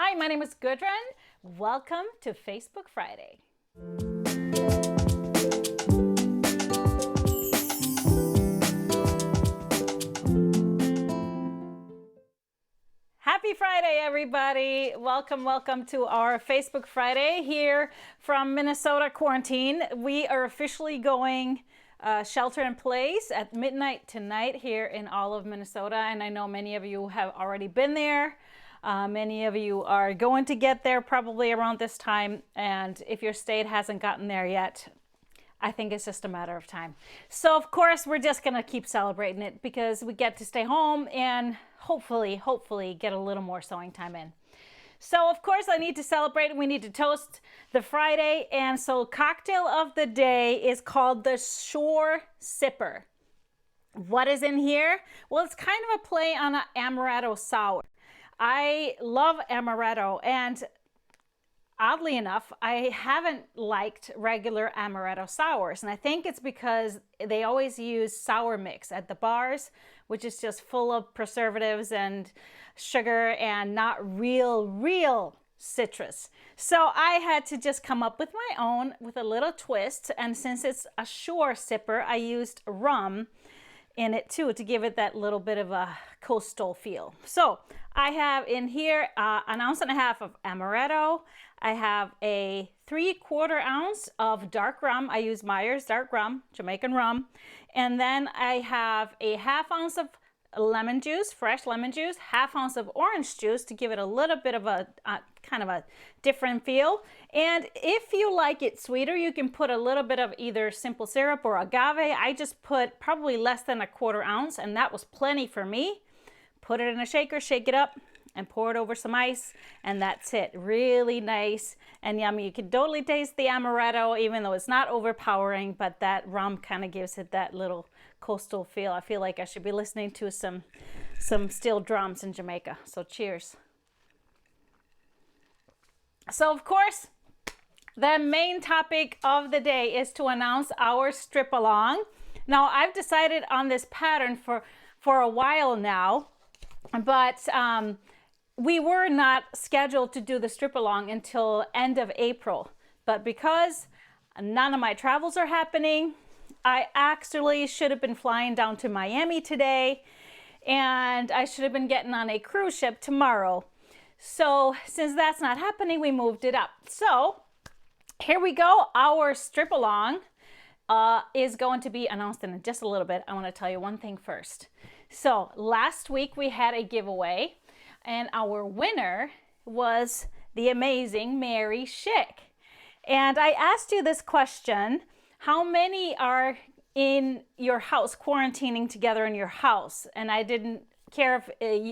Hi, my name is Gudrun. Welcome to Facebook Friday. Happy Friday, everybody. Welcome to our Facebook Friday here from Minnesota quarantine. We are officially going shelter in place at midnight tonight here in all of Minnesota. And I know many of you have already been there. Many of you are going to get there probably around this time. And if your state hasn't gotten there yet, I think it's just a matter of time. So of course, we're just gonna keep celebrating it because we get to stay home and hopefully get a little more sewing time in. So of course I need to celebrate. We need to toast the Friday. And so cocktail of the day is called the Shore Sipper. What is in here? Well, it's kind of a play on an amaretto sour. I love amaretto, and oddly enough, I haven't liked regular amaretto sours, and I think it's because they always use sour mix at the bars, which is just full of preservatives and sugar and not real citrus. So I had to just come up with my own with a little twist, and since it's a shore sipper, I used rum in it too to give it that little bit of a coastal feel. So I have in here 1.5 ounces of amaretto. I have a 3/4 ounce of dark rum. I use Myers dark rum, Jamaican rum. And then I have a 1/2 ounce of lemon juice, fresh lemon juice, 1/2 ounce of orange juice to give it a little bit of a kind of a different feel. And if you like it sweeter, you can put a little bit of either simple syrup or agave. I just put probably less than 1/4 ounce, and that was plenty for me. Put it in a shaker, shake it up, and pour it over some ice, and that's it. Really nice and yummy. You can totally taste the amaretto, even though it's not overpowering, but that rum kind of gives it that little coastal feel. I feel like I should be listening to some steel drums in Jamaica. So cheers. So of course, the main topic of the day is to announce our strip along. Now I've decided on this pattern for a while now, but we were not scheduled to do the strip along until end of April. But because none of my travels are happening, I actually should have been flying down to Miami today, and I should have been getting on a cruise ship tomorrow. So since that's not happening, we moved it up. So here we go. Our strip along is going to be announced in just a little bit. I want to tell you one thing first. So last week we had a giveaway, and our winner was the amazing Mary Schick. And I asked you this question: how many are in your house, quarantining together in your house? And I didn't care if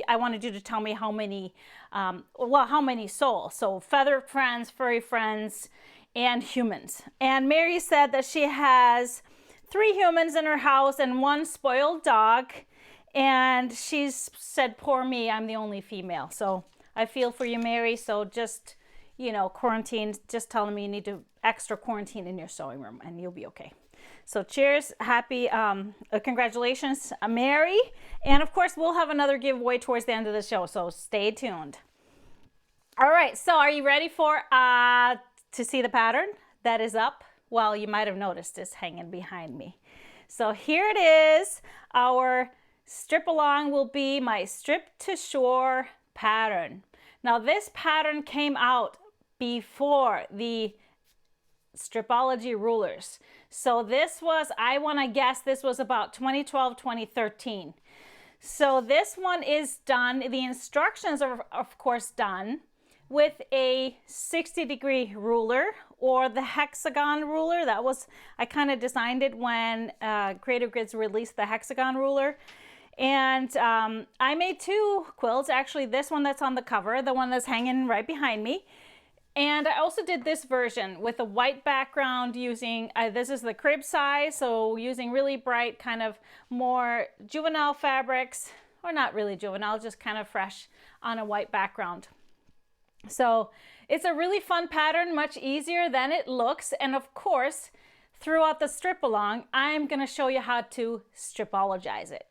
I wanted you to tell me how many, how many souls. So feather friends, furry friends, and humans. And Mary said that she has 3 humans in her house and 1 spoiled dog. And she said, poor me, I'm the only female. So I feel for you, Mary. So just, quarantine, just telling me you need to extra quarantine in your sewing room and you'll be okay. So cheers, happy, congratulations, Mary. And of course, we'll have another giveaway towards the end of the show, so stay tuned. All right, so are you ready for to see the pattern that is up? Well, you might have noticed this hanging behind me. So here it is. Our strip along will be my strip to shore pattern. Now this pattern came out before the Stripology rulers. So this was, I want to guess this was about 2012, 2013. So this one is done. The instructions are of course done with a 60-degree ruler or the hexagon ruler. That was, I kind of designed it when Creative Grids released the hexagon ruler. And I made 2 quilts, actually this one that's on the cover, the one that's hanging right behind me. And I also did this version with a white background using, this is the crib size, so using really bright, kind of more juvenile fabrics, or not really juvenile, just kind of fresh on a white background. So it's a really fun pattern, much easier than it looks. And of course, throughout the strip along, I'm gonna show you how to stripologize it.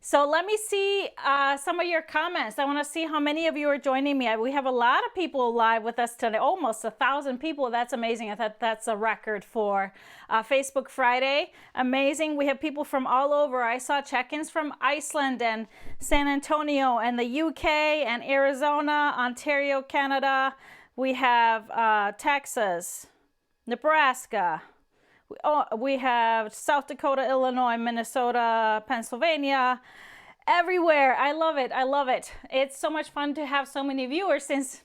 So let me see some of your comments. I want to see how many of you are joining me. We have a lot of people live with us today, almost 1,000 people. That's amazing. I thought that's a record for Facebook Friday. Amazing. We have people from all over. I saw check-ins from Iceland and San Antonio and the UK and Arizona, Ontario, Canada. We have Texas, Nebraska. We have South Dakota, Illinois, Minnesota, Pennsylvania, everywhere. I love it. I love it. It's so much fun to have so many viewers since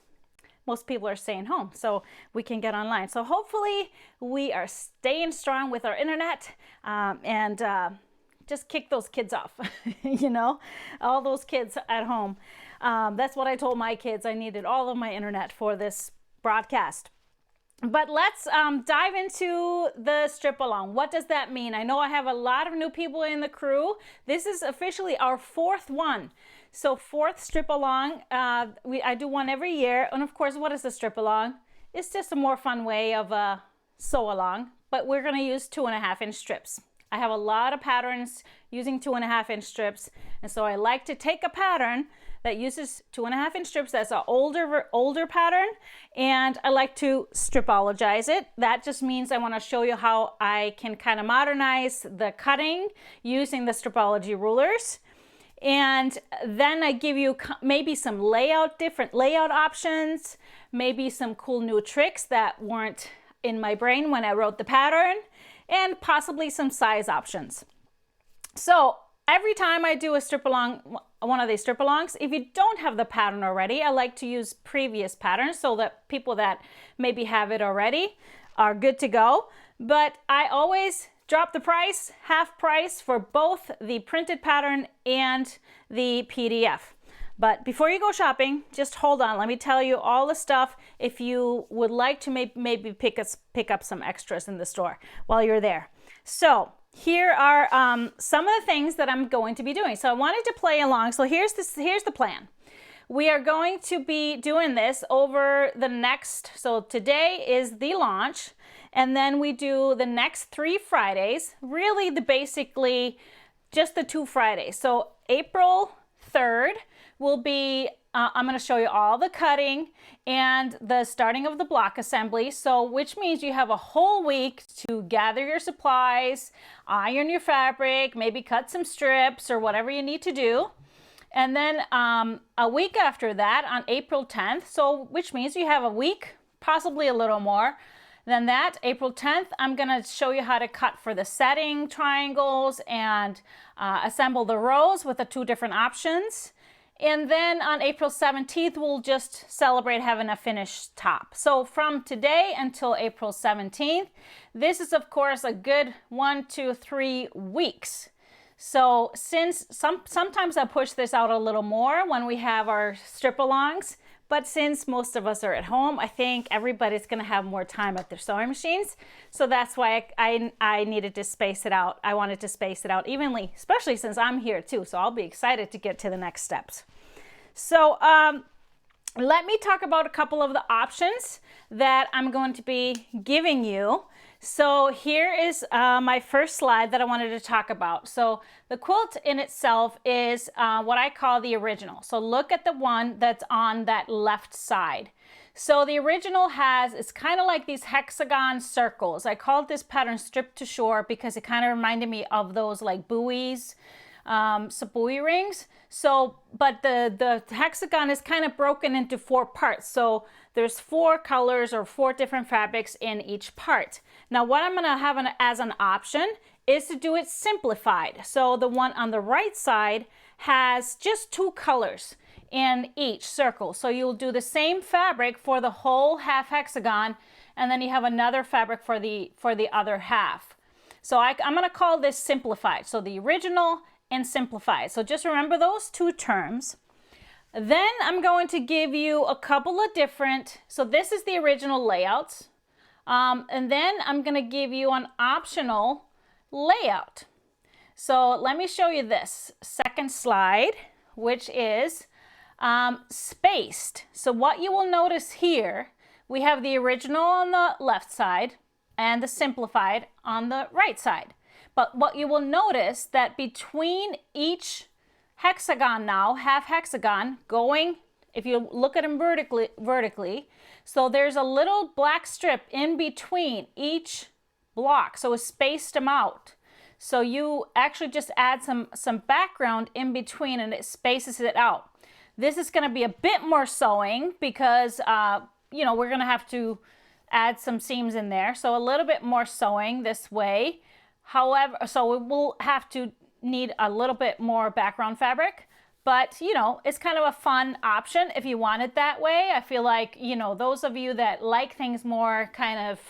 most people are staying home, so we can get online. So hopefully we are staying strong with our internet and just kick those kids off, you know, all those kids at home. That's what I told my kids. I needed all of my internet for this broadcast. But let's dive into the strip along. What does that mean? I know I have a lot of new people in the crew. This is officially our 4th one. So 4th strip along. I do one every year. And of course, what is a strip along? It's just a more fun way of a sew along. But we're going to use 2.5-inch strips. I have a lot of patterns using 2.5-inch strips. And so I like to take a pattern that uses 2.5-inch strips. That's an older pattern, and I like to stripologize it. That just means I want to show you how I can kind of modernize the cutting using the stripology rulers. And then I give you maybe some different layout options, maybe some cool new tricks that weren't in my brain when I wrote the pattern, and possibly some size options. So every time I do a strip along, one of these strip alongs, if you don't have the pattern already, I like to use previous patterns so that people that maybe have it already are good to go. But I always drop the price, half price, for both the printed pattern and the PDF. But before you go shopping, just hold on. Let me tell you all the stuff if you would like to maybe pick up some extras in the store while you're there. So here are some of the things that I'm going to be doing. So I wanted to play along. So here's the plan. We are going to be doing this over the next, so today is the launch, and then we do the next 3 Fridays, really basically just the 2 Fridays. So April 3rd will be, I'm going to show you all the cutting and the starting of the block assembly. So which means you have a whole week to gather your supplies, iron your fabric, maybe cut some strips or whatever you need to do. And then a week after that on April 10th, so which means you have a week, possibly a little more than that. April 10th, I'm going to show you how to cut for the setting triangles and assemble the rows with the 2 different options. And then on April 17th, we'll just celebrate having a finished top. So from today until April 17th, this is of course a good 1, 2, 3 weeks. So since sometimes I push this out a little more when we have our strip alongs, but since most of us are at home, I think everybody's going to have more time at their sewing machines. So that's why I needed to space it out. I wanted to space it out evenly, especially since I'm here too. So I'll be excited to get to the next steps. So let me talk about a couple of the options that I'm going to be giving you. So here is my first slide that I wanted to talk about. So the quilt in itself is what I call the original. So look at the one that's on that left side. So the original it's kind of like these hexagon circles. I called this pattern Strip to Shore because it kind of reminded me of those like buoys, some buoy rings. So, but the hexagon is kind of broken into 4 parts. So there's 4 colors or 4 different fabrics in each part. Now what I'm going to have as an option is to do it simplified. So the one on the right side has just 2 colors in each circle. So you'll do the same fabric for the whole half hexagon, and then you have another fabric for the other half. So I'm going to call this simplified. So the original and simplified. So just remember those 2 terms. Then I'm going to give you a couple of different, so this is the original layout. And then I'm going to give you an optional layout. So let me show you this second slide, which is spaced. So what you will notice here, we have the original on the left side and the simplified on the right side. But what you will notice that between each hexagon now, half hexagon going, if you look at them vertically, so there's a little black strip in between each block, so it's spaced them out. So you actually just add some background in between and it spaces it out. This is going to be a bit more sewing because, you know, we're going to have to add some seams in there. So a little bit more sewing this way. However, so we will have to need a little bit more background fabric, but you know, it's kind of a fun option if you want it that way. I feel like, you know, those of you that like things more kind of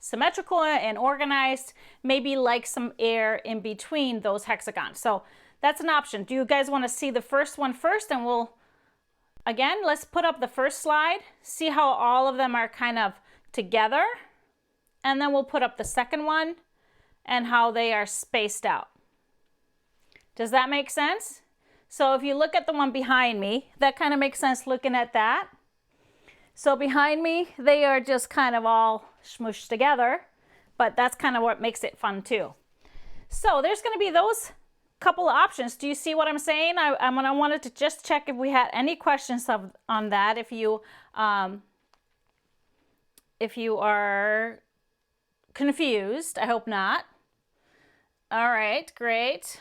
symmetrical and organized, maybe like some air in between those hexagons. So that's an option. Do you guys want to see the first one first? And we'll, again, let's put up the first slide, see how all of them are kind of together. And then we'll put up the second one and how they are spaced out. Does that make sense? So if you look at the one behind me, that kind of makes sense looking at that. So behind me, they are just kind of all smooshed together, but that's kind of what makes it fun too. So there's going to be those couple of options. Do you see what I'm saying? I wanted to just check if we had any questions on that. If you are confused, I hope not. All right, great.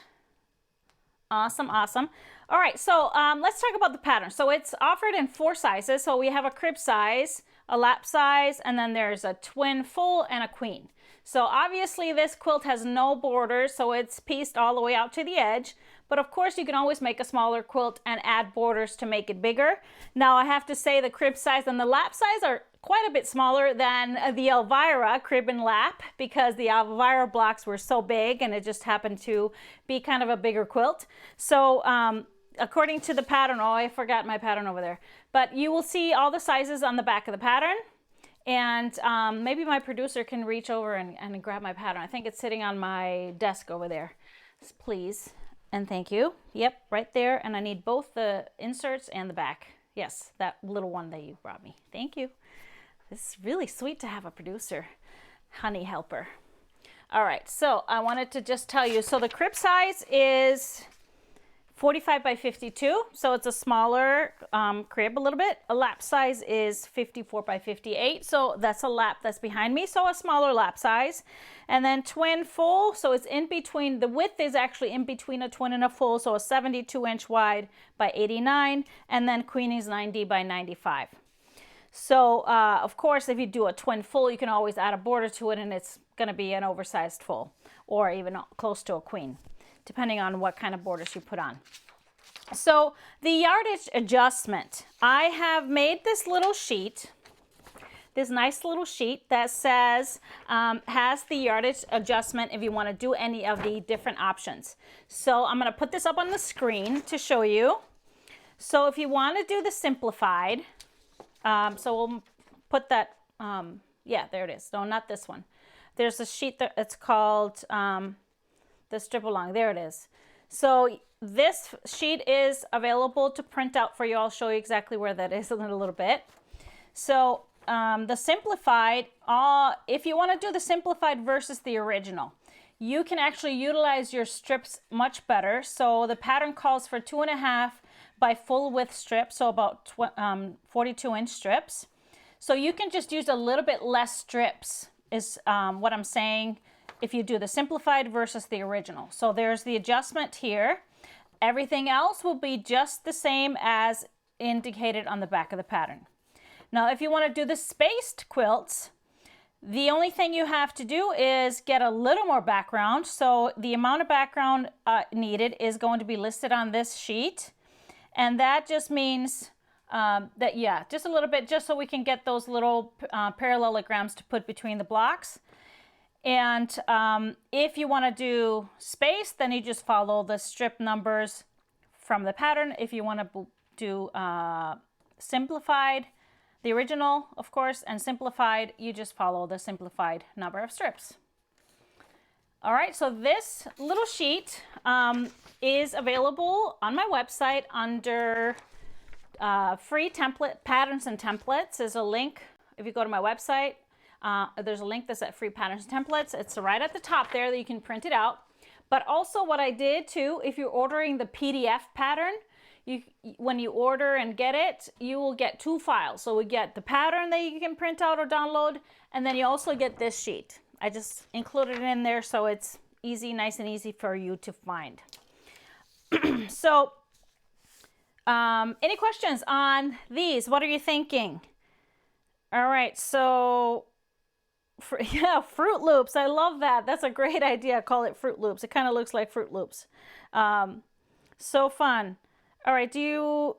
Awesome, awesome. All right, so let's talk about the pattern. So it's offered in 4 sizes. So we have a crib size, a lap size, and then there's a twin full and a queen. So obviously this quilt has no borders, so it's pieced all the way out to the edge. But of course you can always make a smaller quilt and add borders to make it bigger. Now I have to say the crib size and the lap size are quite a bit smaller than the Elvira crib and lap, because the Elvira blocks were so big and it just happened to be kind of a bigger quilt. So according to the pattern, oh, I forgot my pattern over there, but you will see all the sizes on the back of the pattern. And maybe my producer can reach over and grab my pattern. I think it's sitting on my desk over there. Please and thank you. Yep, right there. And I need both the inserts and the back. Yes, that little one that you brought me. Thank you. This is really sweet to have a producer, honey helper. All right, so I wanted to just tell you, so the crib size is 45 by 52, so it's a smaller crib a little bit. A lap size is 54 by 58, so that's a lap that's behind me, so a smaller lap size. And then twin full, so it's in between, the width is actually in between a twin and a full, so a 72-inch wide by 89, and then queen is 90 by 95. So of course, if you do a twin full, you can always add a border to it and it's going to be an oversized full or even close to a queen, depending on what kind of borders you put on. So the yardage adjustment, I have made this little sheet, this nice little sheet that says, has the yardage adjustment if you want to do any of the different options. So I'm going to put this up on the screen to show you. So if you want to do the simplified, so we'll put that, yeah, there it is. No, not this one. There's a sheet that it's called the strip along. There it is. So this sheet is available to print out for you. I'll show you exactly where that is in a little bit. So the simplified, if you want to do the simplified versus the original, you can actually utilize your strips much better. So the pattern calls for 2.5 by full width strips, so about 42-inch strips. So you can just use a little bit less strips is what I'm saying if you do the simplified versus the original. So there's the adjustment here. Everything else will be just the same as indicated on the back of the pattern. Now if you want to do the spaced quilts, the only thing you have to do is get a little more background. So the amount of background needed is going to be listed on this sheet. And that just means that, yeah, just a little bit, just so we can get those little parallelograms to put between the blocks. And if you want to do space, then you just follow the strip numbers from the pattern. If you want to do simplified, the original, of course, and simplified, you just follow the simplified number of strips. All right, so this little sheet is available on my website under free template patterns and templates. There's a link. If you go to my website, there's a link that's at free patterns and templates. It's right at the top there that you can print it out. But also what I did too, if you're ordering the PDF pattern, when you order and get it, you will get 2 files. So we get the pattern that you can print out or download, and then you also get this sheet. I just included it in there so it's easy, nice and easy for you to find. So any questions on these? What are you thinking? All right, so yeah, Fruit Loops. I love that. That's a great idea. Call it Fruit Loops. It kind of looks like Fruit Loops. So fun. All right, do you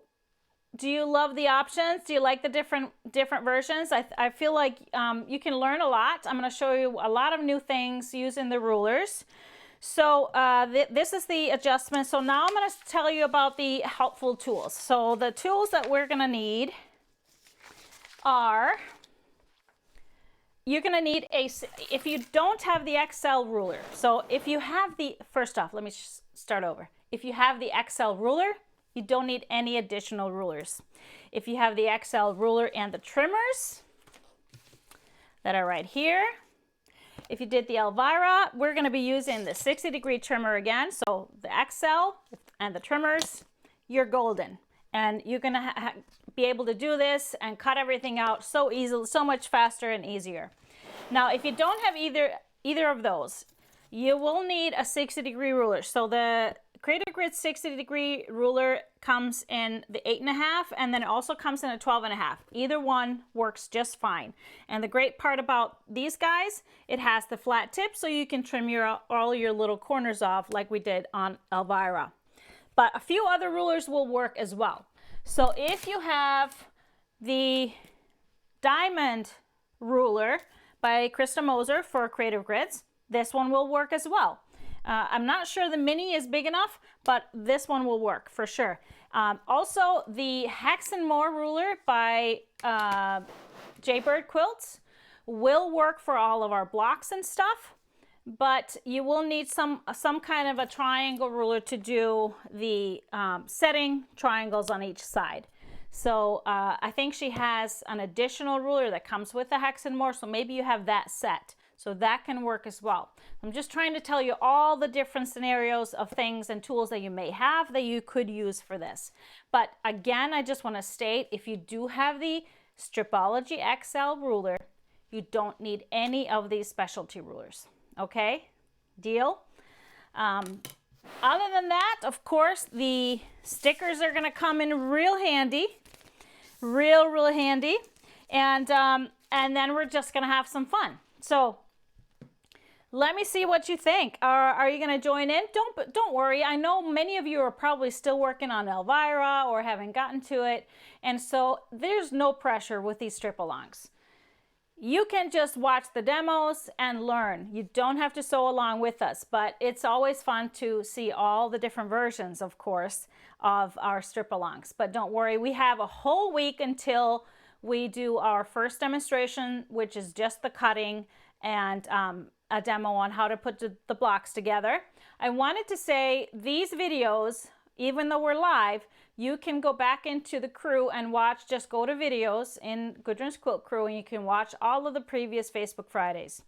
love the options? Do you like the different versions? I feel like you can learn a lot. I'm going to show you a lot of new things using the rulers. So this is the adjustment. So now I'm going to tell you about the helpful tools. So the tools that we're going to need are, you're going to need if you don't have the XL ruler. So if you have first off, let me start over. If you have the XL ruler, you don't need any additional rulers. If you have the XL ruler and the trimmers that are right here, if you did the Elvira, we're going to be using the 60-degree trimmer again. So the XL and the trimmers, you're golden. And you're going to be able to do this and cut everything out so easily, so much faster and easier. Now, if you don't have either of those, you will need a 60-degree ruler. So the Creative Grid 60-degree ruler comes in the 8.5, and then it also comes in a 12.5. Either one works just fine. And the great part about these guys, it has the flat tip, so you can trim all your little corners off like we did on Elvira. But a few other rulers will work as well. So if you have the diamond ruler by Krista Moser for Creative Grids, this one will work as well. I'm not sure the mini is big enough, but this one will work for sure. Also, the Hex and More ruler by Jaybird Quilts will work for all of our blocks and stuff, but you will need some kind of a triangle ruler to do the setting triangles on each side. So I think she has an additional ruler that comes with the Hex and More, so maybe you have that set. So that can work as well. I'm just trying to tell you all the different scenarios of things and tools that you may have that you could use for this. But again, I just want to state, if you do have the Stripology XL ruler, you don't need any of these specialty rulers. Okay? Deal? Other than that, of course, the stickers are going to come in real handy. Real handy. And then we're just going to have some fun. So let me see what you think. Are you going to join in? Don't worry. I know many of you are probably still working on Elvira or haven't gotten to it. And so there's no pressure with these strip-alongs. You can just watch the demos and learn. You don't have to sew along with us, but it's always fun to see all the different versions, of course, of our strip-alongs. But don't worry, we have a whole week until we do our first demonstration, which is just the cutting and a demo on how to put the blocks together. I wanted to say these videos, even though we're live, you can go back into the crew and watch, just go to videos in Gudrun's Quilt Crew and you can watch all of the previous Facebook Fridays.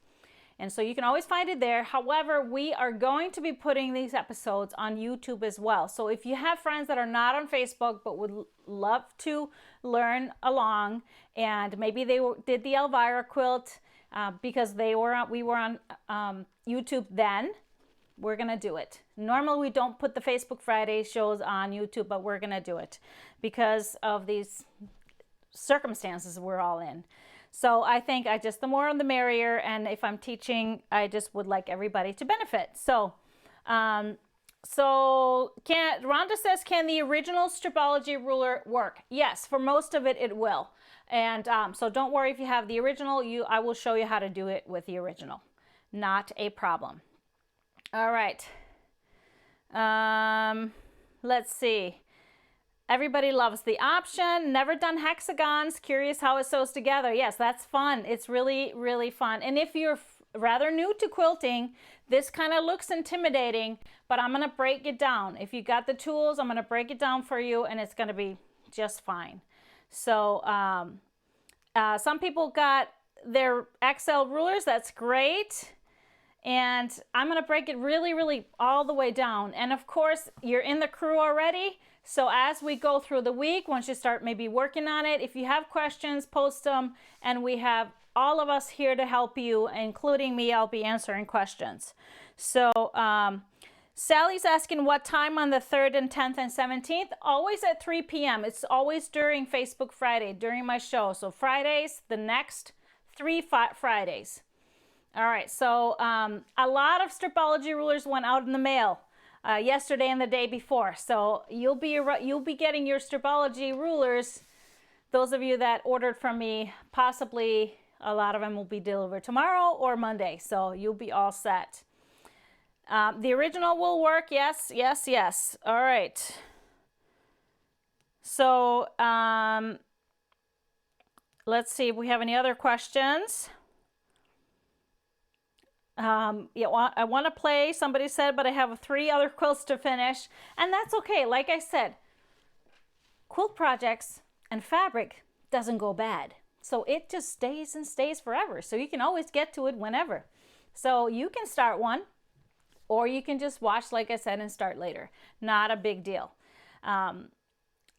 And so you can always find it there. However, we are going to be putting these episodes on YouTube as well. So if you have friends that are not on Facebook but would love to learn along, and maybe they did the Elvira quilt, because we were on YouTube then, we're gonna do it. Normally we don't put the Facebook Friday shows on YouTube, but we're gonna do it because of these circumstances we're all in. So I think the more the merrier, and if I'm teaching, I just would like everybody to benefit. So Rhonda says, can the original Stripology ruler work? Yes, for most of it, it will. And so don't worry if you have the original. I will show you how to do it with the original. Not a problem. All right. Let's see. Everybody loves the option. Never done hexagons. Curious how it sews together. Yes, that's fun. It's really, really fun. And if you're rather new to quilting, this kind of looks intimidating, but I'm going to break it down. If you got the tools, I'm going to break it down for you, and it's going to be just fine. So some people got their XL rulers. That's great. And I'm going to break it really, really all the way down. And of course, you're in the crew already. So as we go through the week, once you start maybe working on it, if you have questions, post them. And we have all of us here to help you, including me. I'll be answering questions. So Sally's asking what time on the 3rd and 10th and 17th. Always at 3 p.m. It's always during Facebook Friday, during my show. So Fridays, the next 3 Fridays. All right, so a lot of Stripology rulers went out in the mail yesterday and the day before. So you'll be getting your Stripology rulers. Those of you that ordered from me, possibly a lot of them will be delivered tomorrow or Monday. So you'll be all set. The original will work. Yes, yes, yes. All right. So let's see if we have any other questions. Yeah, I want to play, somebody said, but I have 3 other quilts to finish, and that's okay. Like I said, quilt projects and fabric doesn't go bad. So it just stays and stays forever. So you can always get to it whenever. So you can start one, or you can just watch, like I said, and start later. Not a big deal.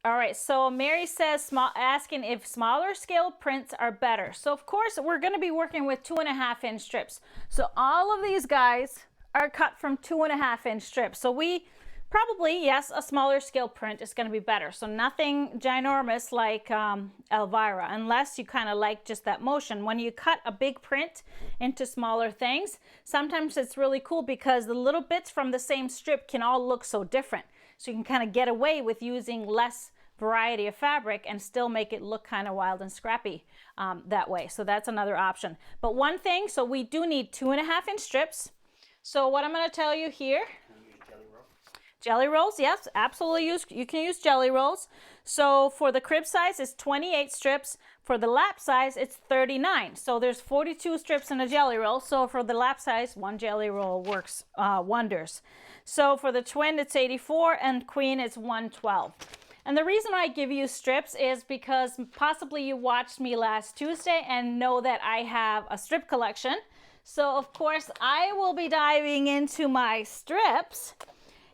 All right, so Mary says, asking if smaller scale prints are better. So of course, we're gonna be working with 2.5-inch strips. So all of these guys are cut from 2.5-inch strips. So we probably, yes, a smaller scale print is gonna be better. So nothing ginormous like Elvira, unless you kind of like just that motion. When you cut a big print into smaller things, sometimes it's really cool because the little bits from the same strip can all look so different. So you can kind of get away with using less variety of fabric and still make it look kind of wild and scrappy that way. So that's another option. But one thing, so we do need 2.5-inch strips. So what I'm going to tell you here. Jelly rolls, yes, absolutely. You can use jelly rolls. So for the crib size, it's 28 strips. For the lap size, it's 39. So there's 42 strips in a jelly roll. So for the lap size, 1 jelly roll works wonders. So for the twin, it's 84, and queen, it's 112. And the reason I give you strips is because possibly you watched me last Tuesday and know that I have a strip collection. So of course, I will be diving into my strips.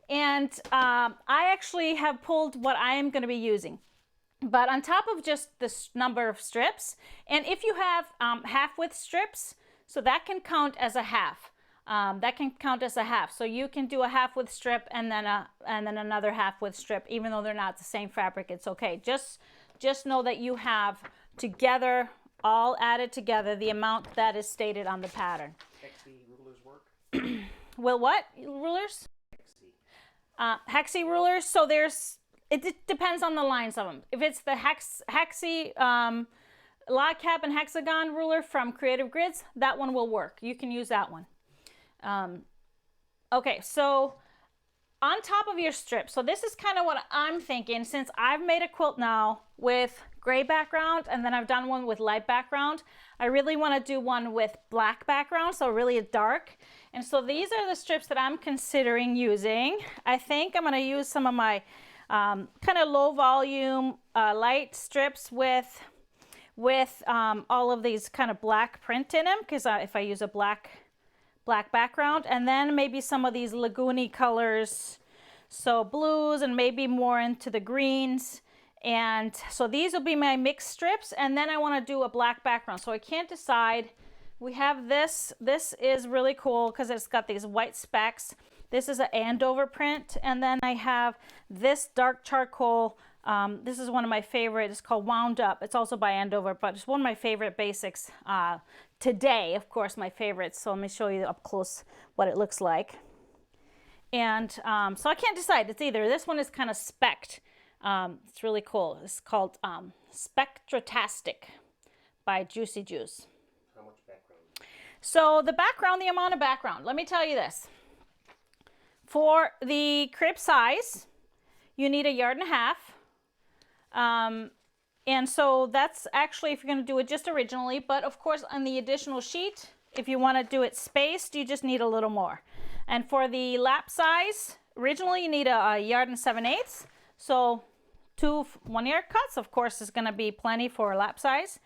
And I actually have pulled what I am going to be using. But on top of just this number of strips, and if you have half-width strips, so that can count as a half. So you can do a half-width strip and then another half-width strip, even though they're not the same fabric. It's okay. Just know that you have together, all added together, the amount that is stated on the pattern. Hexi rulers work? Will what rulers? Hexi rulers. So it depends on the lines of them. If it's the Hexi log cap and hexagon ruler from Creative Grids, that one will work. You can use that one. Okay, so on top of your strip, so this is kind of what I'm thinking, since I've made a quilt now with gray background and then I've done one with light background, I really want to do one with black background, so really dark. And so these are the strips that I'm considering using. I think I'm going to use some of my kind of low volume light strips with all of these kind of black print in them, because if I use a black background, and then maybe some of these lagoony colors, so blues and maybe more into the greens. And so these will be my mixed strips, and then I want to do a black background. So I can't decide. We have this is really cool because it's got these white specks. This is an Andover print, and then I have this dark charcoal. This is one of my favorite. It's called Wound Up. It's also by Andover, but it's one of my favorite basics today. Of course, my favorites. So let me show you up close what it looks like. And so I can't decide. It's either this one is kind of specked. It's really cool. It's called Spectratastic by Juicy Juice. How much background? So the background, the amount of background. Let me tell you this. For the crib size, you need 1.5 yards. And so that's actually if you're going to do it just originally, but of course on the additional sheet, if you want to do it spaced, you just need a little more. And for the lap size, originally you need 1 7/8 yards. So 2 1-yard cuts, of course, is going to be plenty for lap size.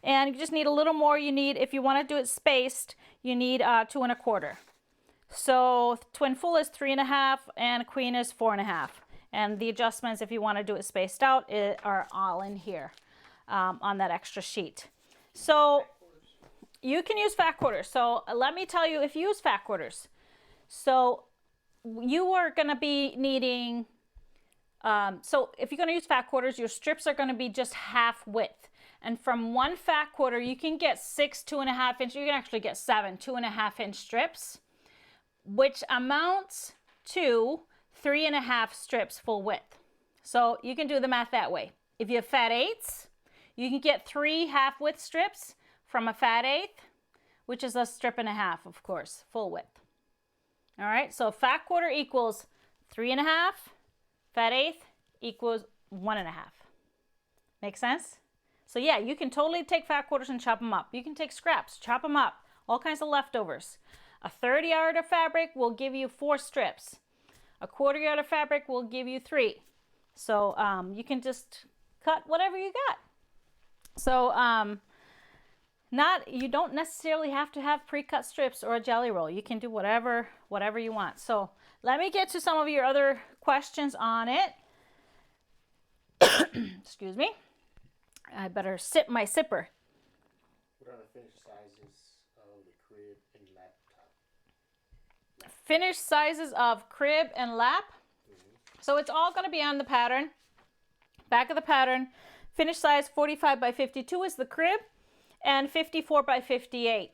And you just need a little more. You need, if you want to do it spaced, you need 2 1/4. So twin full is 3.5 and queen is 4.5. And the adjustments, if you want to do it spaced out, are all in here on that extra sheet. So you can use fat quarters. So let me tell you, if you use fat quarters, so you are going to be needing, so if you're going to use fat quarters, your strips are going to be just half width. And from one fat quarter, you can get 6 2.5 inch, you can actually get 7 2.5 inch strips, which amounts to 3.5 strips full width. So you can do the math that way. If you have fat eighths, you can get 3 half width strips from a fat eighth, which is a 1.5 strips, of course, full width. All right, so fat quarter equals 3.5, fat eighth equals 1.5. Make sense? So yeah, you can totally take fat quarters and chop them up. You can take scraps, chop them up, all kinds of leftovers. A 1/3 yard of fabric will give you 4 strips. A 1/4 yard of fabric will give you 3. So you can just cut whatever you got. So you don't necessarily have to have pre-cut strips or a jelly roll. You can do whatever you want. So let me get to some of your other questions on it. Excuse me. I better sip my sipper. What are the finished sizes of the crib and laptop? Finished sizes of crib and lap. So it's all going to be on the pattern. Back of the pattern. Finished size 45 by 52 is the crib and 54 by 58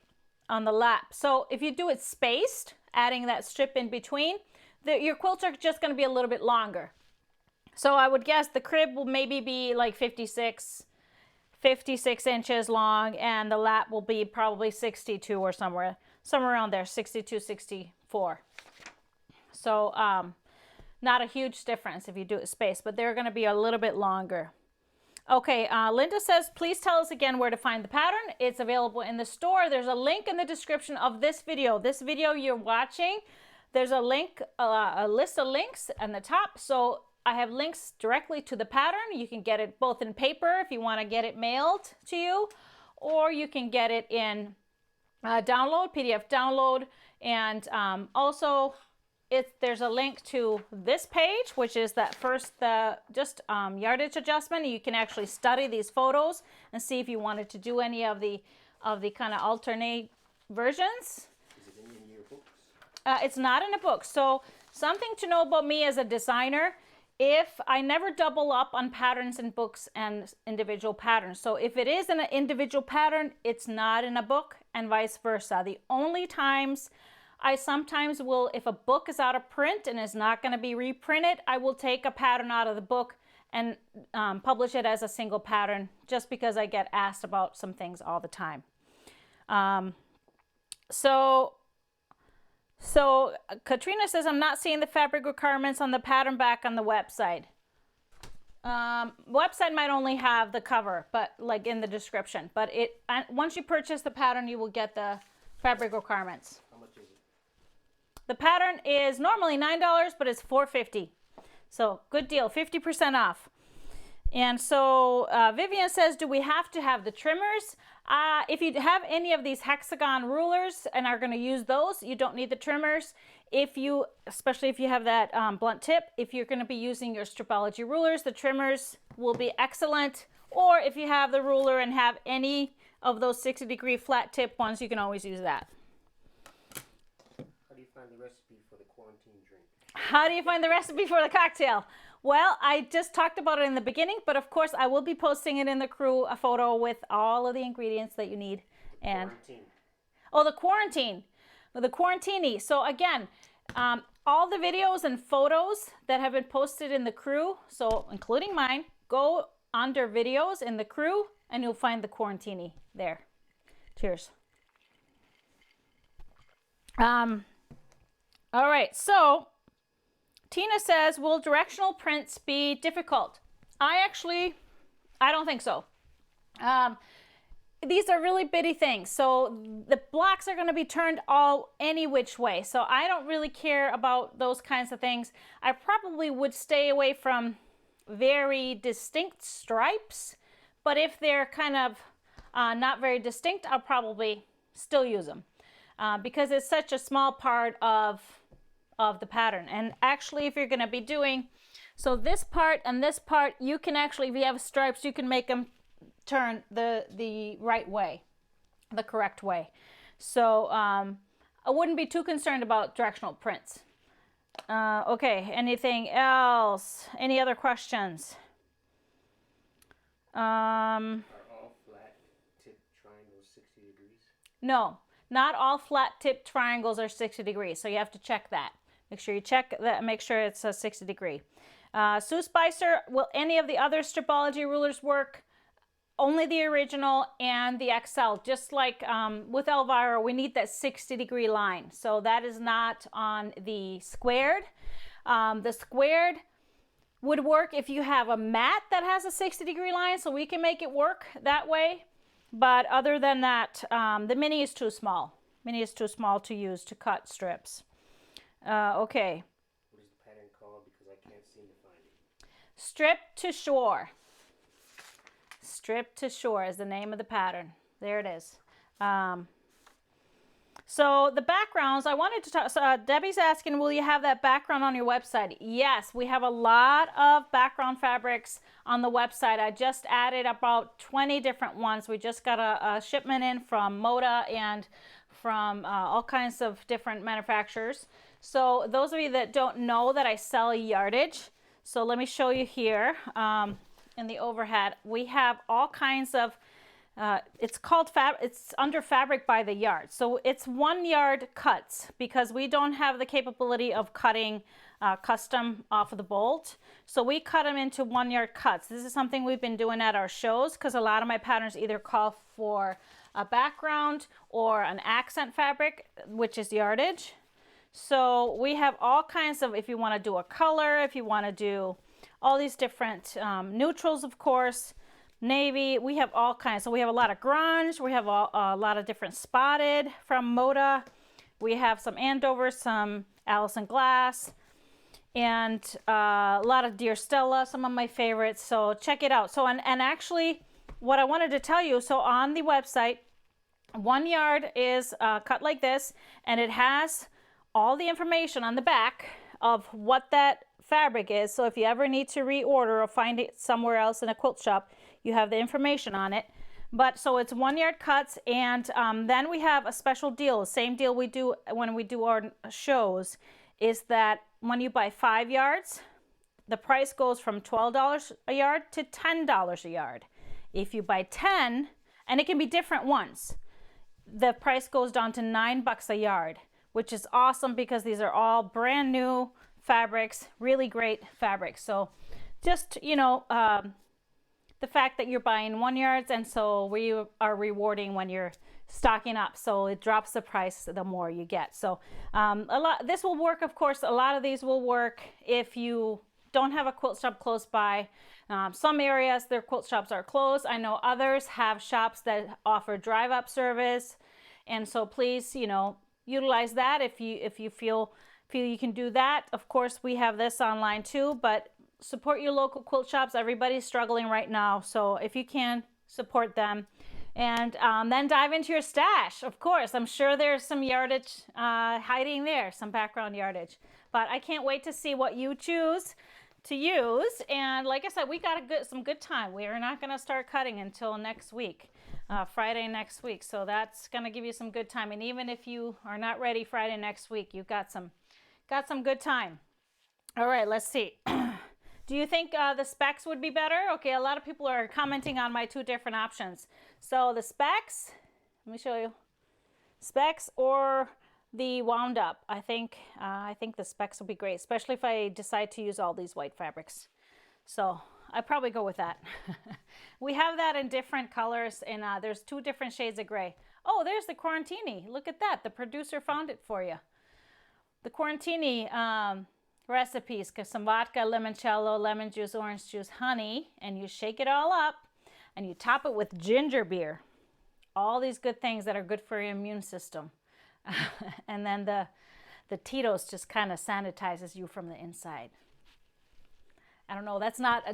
on the lap. So if you do it spaced, adding that strip in between, your quilts are just going to be a little bit longer. So I would guess the crib will maybe be like 56 inches long, and the lap will be probably 62 or somewhere around there, 62, 64. So not a huge difference if you do it spaced, but they're going to be a little bit longer. Okay, Linda says, please tell us again where to find the pattern. It's available in the store. There's a link in the description of this video. This video you're watching, there's a link, a list of links on the top. So I have links directly to the pattern. You can get it both in paper if you want to get it mailed to you, or you can get it in download, PDF download. And also there's a link to this page, which is that first yardage adjustment. You can actually study these photos and see if you wanted to do any of the kind of alternate versions. Is it in your books? It's not in a book. So something to know about me as a designer, if I never double up on patterns in books and individual patterns. So if it is in an individual pattern, it's not in a book, and vice versa. The only times I sometimes will, if a book is out of print and is not going to be reprinted, I will take a pattern out of the book and publish it as a single pattern, just because I get asked about some things all the time. So Katrina says, I'm not seeing the fabric requirements on the pattern back on the website. Website might only have the cover, but like in the description. But once you purchase the pattern, you will get the fabric requirements. How much is it? The pattern is normally $9, but it's $4.50. So good deal, 50% off. And so Vivian says, do we have to have the trimmers? If you have any of these hexagon rulers and are going to use those, you don't need the trimmers. Especially if you have that blunt tip, if you're going to be using your Stripology rulers, the trimmers will be excellent. Or if you have the ruler and have any of those 60-degree flat tip ones, you can always use that. How do you find the recipe for the quarantine drink? How do you find the recipe for the cocktail? Well, I just talked about it in the beginning, but of course I will be posting it in the crew, a photo with all of the ingredients that you need. And Quarantine. oh, the quarantine, the quarantini. So again, all the videos and photos that have been posted in the crew, so including mine, go under videos in the crew and you'll find the quarantini there. Cheers. All right, so Tina says, will directional prints be difficult? I don't think so. These are really bitty things. So the blocks are going to be turned any which way. So I don't really care about those kinds of things. I probably would stay away from very distinct stripes, but if they're kind of not very distinct, I'll probably still use them. because it's such a small part of the pattern. And actually, if you're going to be doing, so this part and this part, you can actually, if you have stripes, you can make them turn the right way, the correct way. So I wouldn't be too concerned about directional prints. Okay, anything else? Any other questions? Are all flat tip triangles 60 degrees? No, not all flat tip triangles are 60 degrees. So you have to check that. Make sure you check that, make sure it's a 60 degree. Sue Spicer, will any of the other Stripology rulers work? Only the original and the XL. Just like with Elvira, we need that 60 degree line. So that is not on the squared. The squared would work if you have a mat that has a 60 degree line, so we can make it work that way. But other than that, the mini is too small. Mini is too small to use to cut strips. Okay. What is the pattern called? Because I can't seem to find it. Strip to shore. Strip to shore is the name of the pattern. There it is. So the backgrounds, I wanted to talk, so Debbie's asking, will you have that background on your website? Yes, we have a lot of background fabrics on the website. I just added about 20 different ones. We just got a shipment in from Moda and from all kinds of different manufacturers. So those of you that don't know that I sell Yardage, so let me show you here in the overhead. We have all kinds of, it's called it's under Fabric by the Yard. So it's 1 yard cuts because we don't have the capability of cutting custom off of the bolt. So we cut them into 1 yard cuts. This is something we've been doing at our shows because a lot of my patterns either call for a background or an accent fabric, which is Yardage. So we have all kinds of, if you want to do a color, if you want to do all these different neutrals, of course, navy, we have all kinds. So we have a lot of grunge, we have a lot of different spotted from Moda, we have some Andover, some Allison Glass, and a lot of Dear Stella, some of my favorites. So check it out. So and actually what I wanted to tell you, so on the website, 1 yard is cut like this, and it has all the information on the back of what that fabric is. So if you ever need to reorder or find it somewhere else in a quilt shop, you have the information on it. But so it's 1 yard cuts, and then we have a special deal. The same deal we do when we do our shows is that when you buy 5 yards, the price goes from $12 a yard to $10 a yard. If you buy 10, and it can be different ones, the price goes down to $9 a yard, which is awesome because these are all brand new fabrics, really great fabrics. So just, you know, the fact that you're buying 1 yards, and so we are rewarding when you're stocking up, so it drops the price the more you get. So this will work, of course. A lot of these will work if you don't have a quilt shop close by. Some areas their quilt shops are closed. I know others have shops that offer drive-up service, and so please, you know, utilize that if you feel you can do that. Of course, we have this online too, but support your local quilt shops. Everybody's struggling right now, so if you can, support them. And then dive into your stash. Of course, I'm sure there's some Yardage hiding there, some background Yardage. But I can't wait to see what you choose to use. And like I said, we got some good time. We are not going to start cutting until next week, Friday next week. So that's going to give you some good time. And even if you are not ready Friday next week, you've got some good time. All right, let's see. Do you think the specs would be better? Okay, a lot of people are commenting on my 2 different options. So the specs, let me show you. Specs or the wound up. I think the specs will be great, especially if I decide to use all these white fabrics. So I probably go with that. We have that in different colors, and there's 2 different shades of gray. Oh, there's the Quarantini. Look at that. The producer found it for you. The Quarantini recipes, some vodka, limoncello, lemon juice, orange juice, honey, and you shake it all up and you top it with ginger beer. All these good things that are good for your immune system. And then the Tito's just kind of sanitizes you from the inside. I don't know,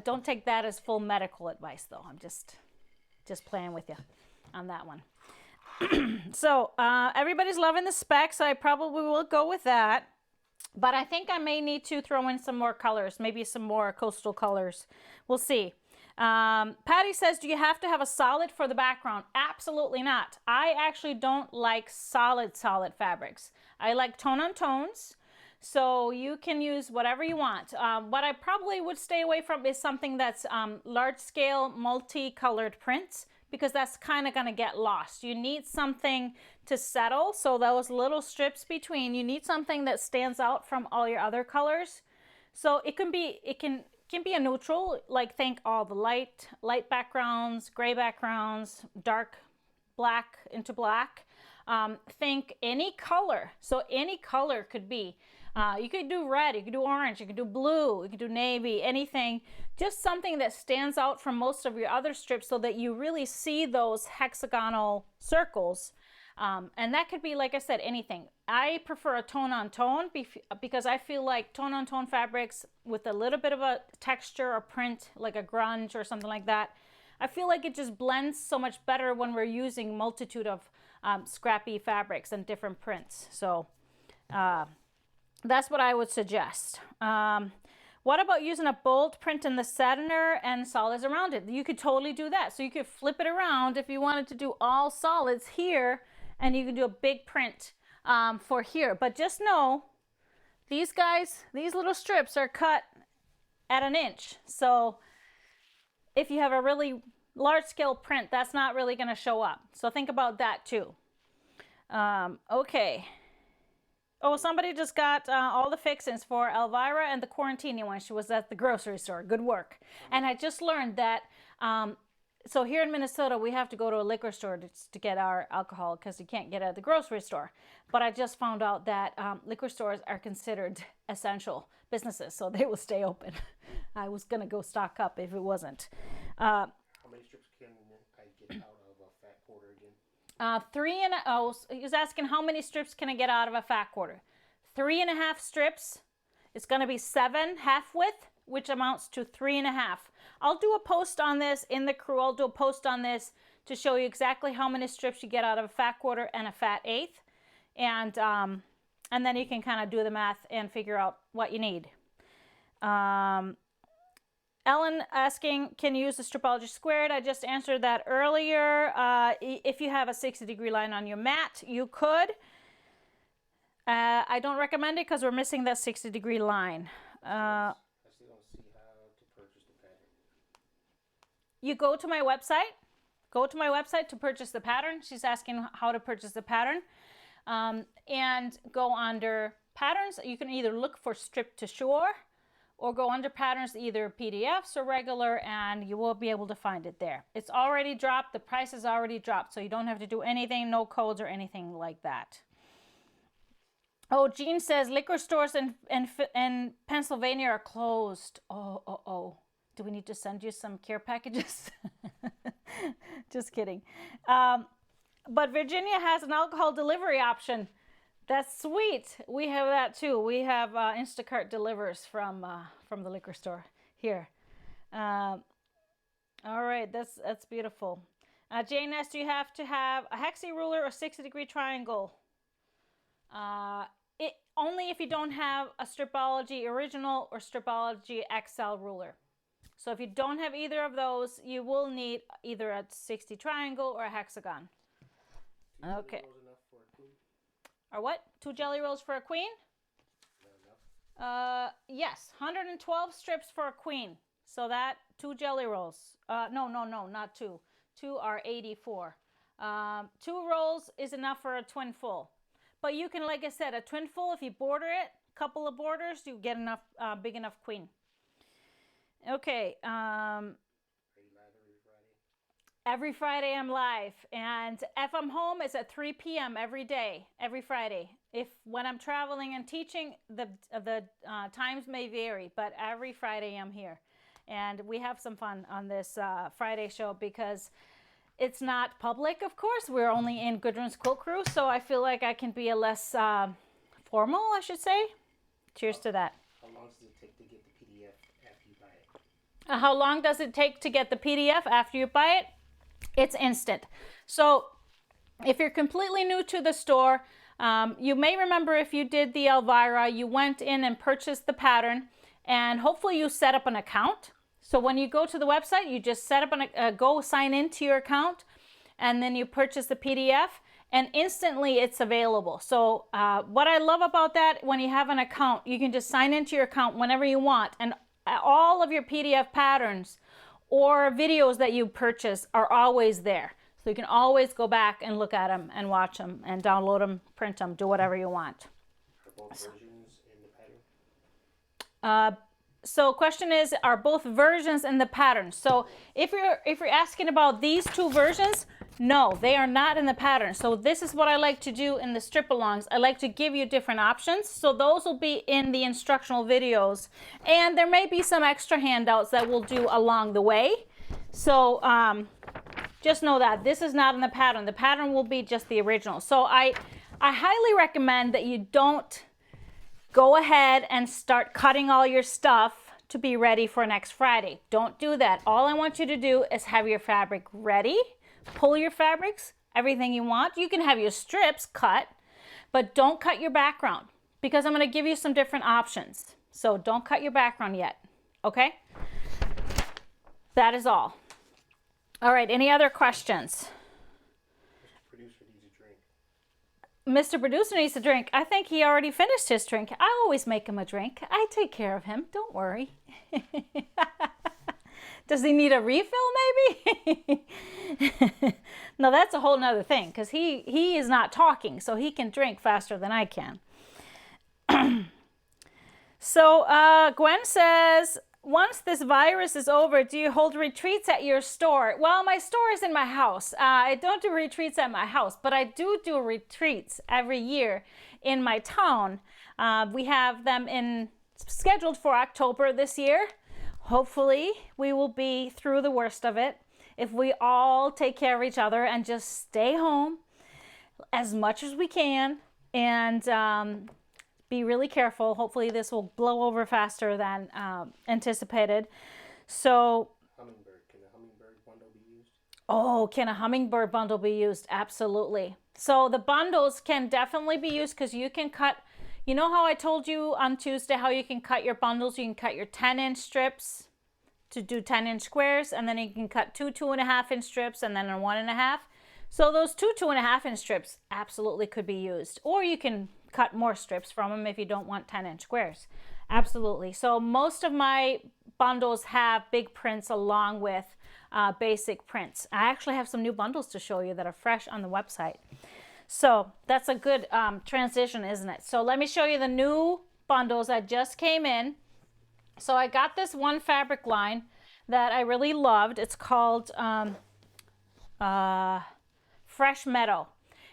don't take that as full medical advice though. I'm just playing with you on that one. So everybody's loving the specs, so I probably will go with that. But I think I may need to throw in some more colors, maybe some more coastal colors. We'll see. Patty says, do you have to have a solid for the background? Absolutely not. I actually don't like solid fabrics. I like tone on tones. So you can use whatever you want. What I probably would stay away from is something that's large scale, multicolored prints, because that's kind of going to get lost. You need something to settle. So those little strips between, you need something that stands out from all your other colors. So it can be a neutral, like think all the light backgrounds, gray backgrounds, dark black into black. Think any color. So any color could be. You could do red, you could do orange, you could do blue, you could do navy, anything. Just something that stands out from most of your other strips so that you really see those hexagonal circles. And that could be, like I said, anything. I prefer a tone on tone because I feel like tone on tone fabrics with a little bit of a texture or print, like a grunge or something like that, I feel like it just blends so much better when we're using multitude of scrappy fabrics and different prints. So that's what I would suggest. What about using a bold print in the center and solids around it? You could totally do that. So you could flip it around if you wanted to do all solids here, and you can do a big print for here. But just know, these guys, these little strips are cut at 1 inch. So if you have a really large scale print, that's not really going to show up. So think about that too. Okay. Oh, somebody just got all the fixings for Elvira and the quarantine when she was at the grocery store. Good work. And I just learned that, so here in Minnesota, we have to go to a liquor store to get our alcohol because you can't get it at the grocery store. But I just found out that liquor stores are considered essential businesses, so they will stay open. I was going to go stock up if it wasn't. How many strips can I get out of a fat quarter again? He was asking how many strips can I get out of a fat quarter. 3.5 strips. It's going to be 7 half width, which amounts to 3.5. I'll do a post on this in the crew. I'll do a post on this to show you exactly how many strips you get out of a fat quarter and a fat eighth, and then you can kind of do the math and figure out what you need. Ellen asking, can you use the Stripology squared? I just answered that earlier. If you have a 60-degree line on your mat, you could. I don't recommend it because we're missing that 60-degree line. I still don't see how to purchase the pattern. You go to my website. Go to my website to purchase the pattern. She's asking how to purchase the pattern. And go under patterns. You can either look for strip to shore, or go under patterns, either PDFs or regular, and you will be able to find it there. It's already dropped. The price is already dropped, so you don't have to do anything, no codes or anything like that. Oh, Jean says liquor stores in Pennsylvania are closed. Oh. Do we need to send you some care packages? Just kidding. But Virginia has an alcohol delivery option. That's sweet. We have that too. We have Instacart delivers from the liquor store here. All right, that's beautiful. Jane asked, do you have to have a hexi ruler or 60-degree triangle? Only if you don't have a Stripology Original or Stripology XL ruler. So if you don't have either of those, you will need either a 60 triangle or a hexagon. Okay. Or what? 2 jelly rolls for a queen? Yes, 112 strips for a queen. So that 2 jelly rolls. No, not 2. 2 are 84. 2 rolls is enough for a twin full. But you can, like I said, a twin full, if you border it, couple of borders, you get enough, big enough queen. Okay. Every Friday I'm live, and if I'm home, it's at 3 p.m. every day, every Friday. When I'm traveling and teaching, the times may vary, but every Friday I'm here, and we have some fun on this Friday show because it's not public. Of course, we're only in Gudrun's Quilt Crew, so I feel like I can be a less formal, I should say. Cheers to that. How long does it take to get the PDF after you buy it? How long does it take to get the PDF after you buy it? It's instant. So If you're completely new to the store, you may remember if you did the Elvira, you went in and purchased the pattern, and hopefully you set up an account. So when you go to the website, you just set up go sign into your account, and then you purchase the PDF, and instantly it's available. So what I love about that, when you have an account, you can just sign into your account whenever you want, and all of your PDF patterns or videos that you purchase are always there. So you can always go back and look at them and watch them and download them, print them, do whatever you want. Are both versions in the pattern? So question is, are both versions in the pattern? So if you're asking about these two versions, no, they are not in the pattern. So this is what I like to do in the strip-alongs. I like to give you different options. So those will be in the instructional videos. And there may be some extra handouts that we'll do along the way. So just know that this is not in the pattern. The pattern will be just the original. So I highly recommend that you don't go ahead and start cutting all your stuff to be ready for next Friday. Don't do that. All I want you to do is have your fabric ready. Pull your fabrics, everything you want. You can have your strips cut, but don't cut your background, because I'm going to give you some different options. So don't cut your background yet, okay? That is all. All right, any other questions? Mr. Producer needs a drink. Mr. Producer needs a drink. I think he already finished his drink. I always make him a drink. I take care of him. Don't worry. Does he need a refill maybe? No, that's a whole nother thing, because he is not talking, so he can drink faster than I can. So Gwen says, once this virus is over, do you hold retreats at your store? Well, my store is in my house. I don't do retreats at my house, but I do retreats every year in my town. We have them scheduled for October this year. Hopefully, we will be through the worst of it if we all take care of each other and just stay home as much as we can and be really careful. Hopefully, this will blow over faster than anticipated. So, Hummingbird. Can a hummingbird bundle be used? Oh, can a hummingbird bundle be used? Absolutely. So the bundles can definitely be used, because you can cut. You know how I told you on Tuesday how you can cut your bundles? You can cut your 10-inch strips to do 10-inch squares, and then you can cut two 2.5-inch strips, and then a 1.5. So those two 2.5-inch strips absolutely could be used. Or you can cut more strips from them if you don't want 10-inch squares. Absolutely. So most of my bundles have big prints along with basic prints. I actually have some new bundles to show you that are fresh on the website. So that's a good transition, isn't it? So let me show you the new bundles that just came in. So I got this one fabric line that I really loved. It's called Fresh Meadow.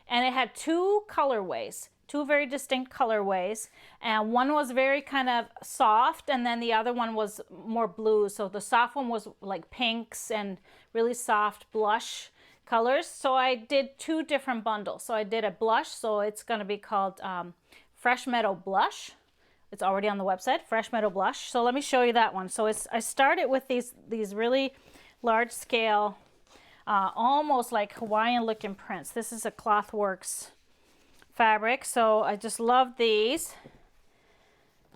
And it had two colorways, two very distinct colorways. And one was very kind of soft, and then the other one was more blue. So the soft one was like pinks and really soft blush colors. So I did two different bundles. So I did a blush, so it's going to be called Fresh Meadow Blush. It's already on the website, Fresh Meadow Blush. So let me show you that one. So I started with these really large scale, almost like Hawaiian looking prints. This is a Clothworks fabric, so I just love these.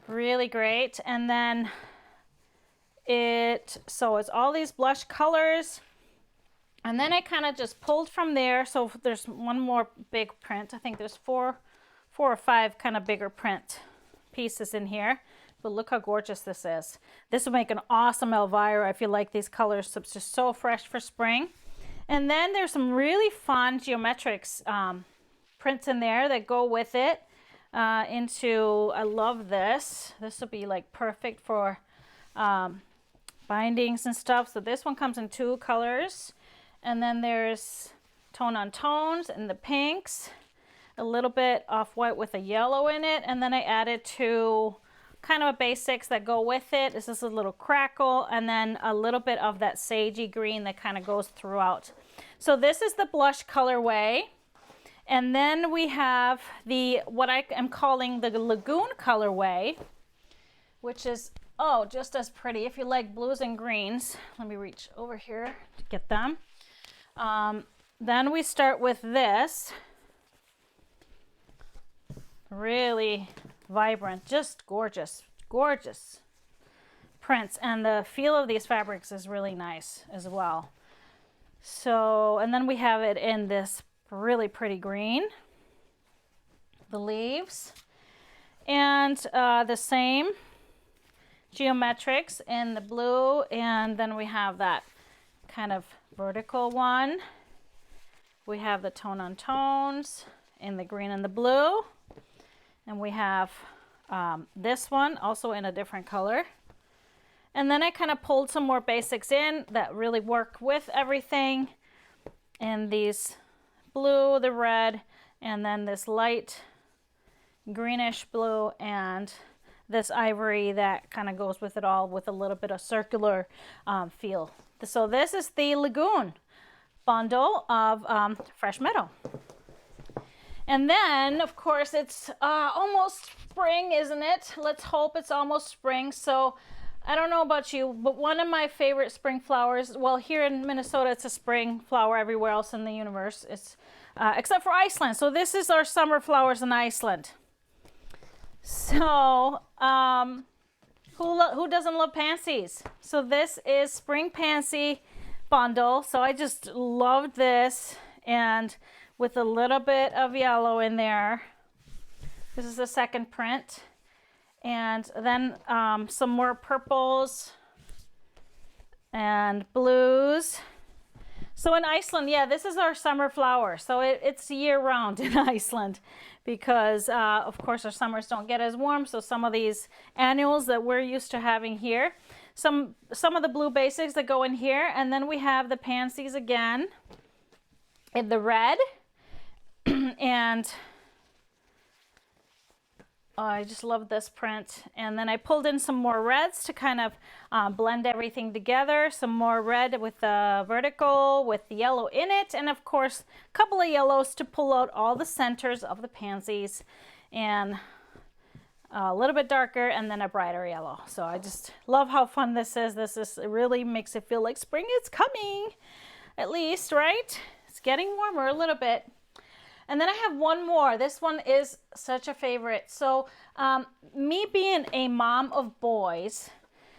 Really great. And then so it's all these blush colors. And then I kind of just pulled from there. So there's one more big print. I think there's four or five kind of bigger print pieces in here. But look how gorgeous this is. This will make an awesome Elvira if you like these colors. So it's just so fresh for spring. And then there's some really fun geometrics prints in there that go with it. I love this. This will be like perfect for bindings and stuff. So this one comes in two colors. And then there's tone on tones and the pinks, a little bit off-white with a yellow in it. And then I added two kind of basics that go with it. This is a little crackle, and then a little bit of that sagey green that kind of goes throughout. So this is the blush colorway. And then we have what I am calling the Lagoon colorway, which is, just as pretty. If you like blues and greens, let me reach over here to get them. then we start with this. Really vibrant, just gorgeous, gorgeous prints. And the feel of these fabrics is really nice as well. So, and then we have it in this really pretty green, the leaves, and the same geometrics in the blue, and then we have that kind of vertical one. We have the tone on tones in the green and the blue, and we have this one also in a different color. And then I kind of pulled some more basics in that really work with everything, and these blue, the red, and then this light greenish blue, and this ivory that kind of goes with it all with a little bit of circular feel. So this is the Lagoon bundle of Fresh Meadow. And then, of course, it's almost spring, isn't it? Let's hope it's almost spring. So I don't know about you, but one of my favorite spring flowers, well, here in Minnesota, it's a spring flower. Everywhere else in the universe, it's except for Iceland. So this is our summer flowers in Iceland. So who doesn't love pansies? So this is spring pansy bundle. So I just loved this, and with a little bit of yellow in there. This is the second print. And then some more purples and blues. So in Iceland, yeah, this is our summer flower. So it's year round in Iceland because, of course, our summers don't get as warm. So some of these annuals that we're used to having here, some of the blue basics that go in here. And then we have the pansies again in the red. And I just love this print. And then I pulled in some more reds to kind of blend everything together. Some more red with the vertical with the yellow in it. And of course, a couple of yellows to pull out all the centers of the pansies. And a little bit darker and then a brighter yellow. So I just love how fun this is. It really makes it feel like spring is coming, at least, right? It's getting warmer a little bit. And then I have one more. This one is such a favorite. So me being a mom of boys,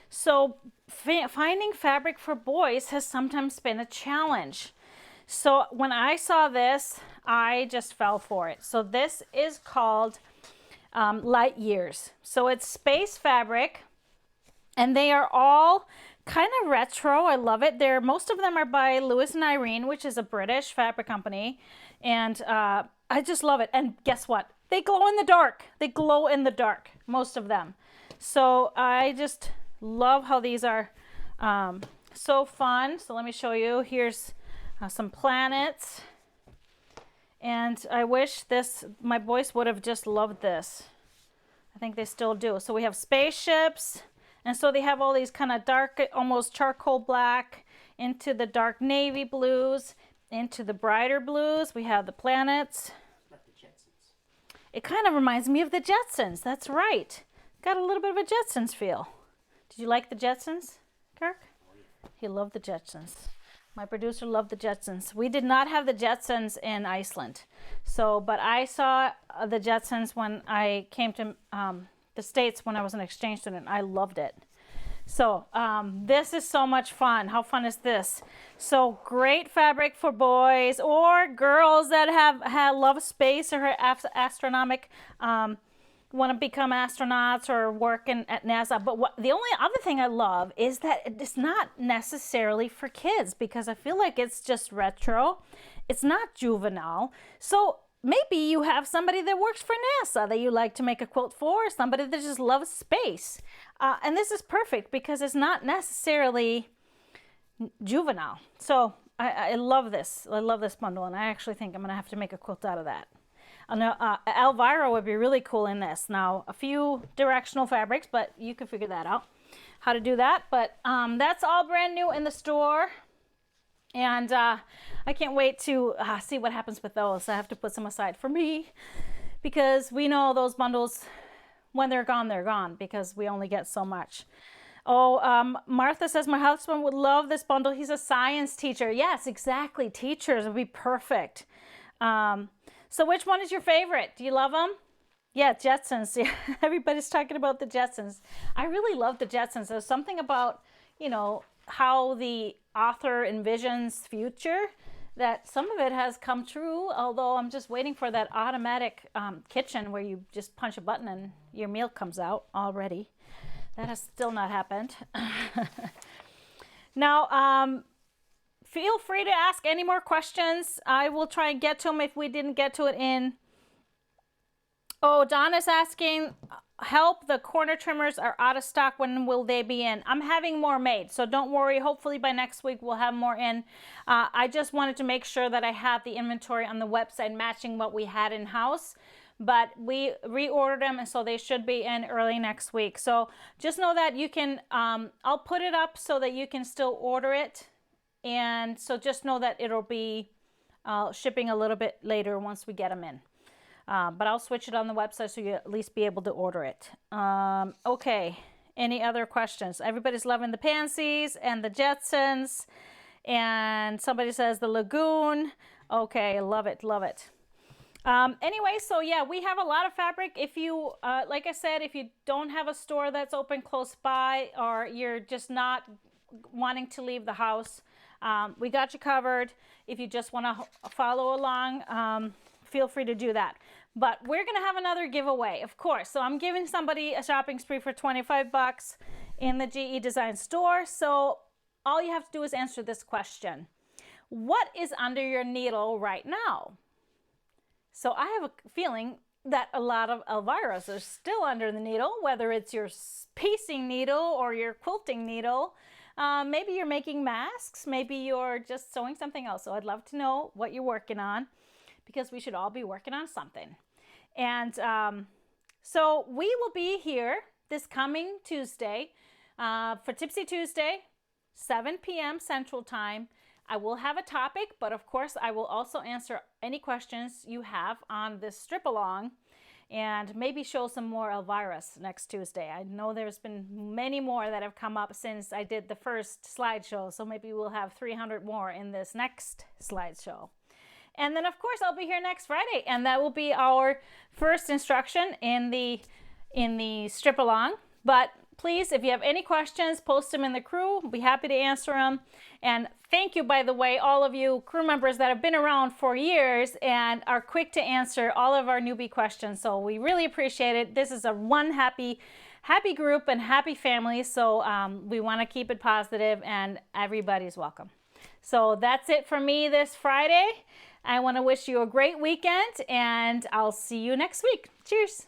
so finding fabric for boys has sometimes been a challenge. So when I saw this, I just fell for it. So this is called Light Years. So it's space fabric, and they are all kind of retro. I love it. Most of them are by Lewis and Irene, which is a British fabric company. And I just love it. And guess what? They glow in the dark. They glow in the dark, most of them. So I just love how these are so fun. So let me show you. Here's some planets. And I wish my boys would have just loved this. I think they still do. So we have spaceships. And so they have all these kind of dark, almost charcoal black into the dark navy blues. Into the brighter blues, we have the planets. Like the Jetsons. It kind of reminds me of the Jetsons. That's right. Got a little bit of a Jetsons feel. Did you like the Jetsons, Kirk? Oh, yeah. He loved the Jetsons. My producer loved the Jetsons. We did not have the Jetsons in Iceland. But I saw the Jetsons when I came to the States when I was an exchange student. I loved it. So this is so much fun. How fun is this? So great fabric for boys or girls that love space or astronomic, want to become astronauts or work at NASA. But the only other thing I love is that it's not necessarily for kids because I feel like it's just retro. It's not juvenile. So maybe you have somebody that works for NASA that you like to make a quilt for, or somebody that just loves space. And this is perfect because it's not necessarily juvenile. So I love this. I love this bundle, and I actually think I'm going to have to make a quilt out of that. Elvira would be really cool in this. Now, a few directional fabrics, but you can figure that out, how to do that. But that's all brand new in the store. And I can't wait to see what happens with those. I have to put some aside for me because we know those bundles, when they're gone, because we only get so much. Oh, Martha says, my husband would love this bundle. He's a science teacher. Yes, exactly. Teachers would be perfect. So which one is your favorite? Do you love them? Yeah, Jetsons. Yeah, everybody's talking about the Jetsons. I really love the Jetsons. There's something about, you know, how the author envisions future that some of it has come true, although I'm just waiting for that automatic kitchen where you just punch a button and your meal comes out already. That has still not happened. Now, feel free to ask any more questions. I will try and get to them if we didn't get to it in. Oh, Donna's asking, help, the corner trimmers are out of stock. When will they be in? I'm having more made, so don't worry. Hopefully by next week we'll have more in. I just wanted to make sure that I have the inventory on the website matching what we had in-house. But we reordered them, and so they should be in early next week. So just know that you can, I'll put it up so that you can still order it. And so just know that it'll be shipping a little bit later once we get them in. But I'll switch it on the website so you at least be able to order it. Okay, any other questions? Everybody's loving the pansies and the Jetsons. And somebody says the lagoon. Okay, love it, love it. Anyway, so yeah, we have a lot of fabric. If you, like I said, if you don't have a store that's open close by, or you're just not wanting to leave the house, we got you covered. If you just want to follow along, feel free to do that. But we're going to have another giveaway, of course. So I'm giving somebody a shopping spree for 25 bucks in the GE Design store. So all you have to do is answer this question. What is under your needle right now? So I have a feeling that a lot of Elvira's are still under the needle, whether it's your piecing needle or your quilting needle. Maybe you're making masks. Maybe you're just sewing something else. So I'd love to know what you're working on, because we should all be working on something. And so we will be here this coming Tuesday for Tipsy Tuesday, 7 p.m. Central Time. I will have a topic, but of course I will also answer any questions you have on this strip along, and maybe show some more Elvira's next Tuesday. I know there's been many more that have come up since I did the first slideshow, so maybe we'll have 300 more in this next slideshow. And then of course I'll be here next Friday, and that will be our first instruction in the strip along. But please, if you have any questions, post them in the crew. We'll be happy to answer them. And thank you, by the way, all of you crew members that have been around for years and are quick to answer all of our newbie questions. So we really appreciate it. This is a one happy group and happy family. So we want to keep it positive, and everybody's welcome. So that's it for me this Friday. I want to wish you a great weekend, and I'll see you next week. Cheers.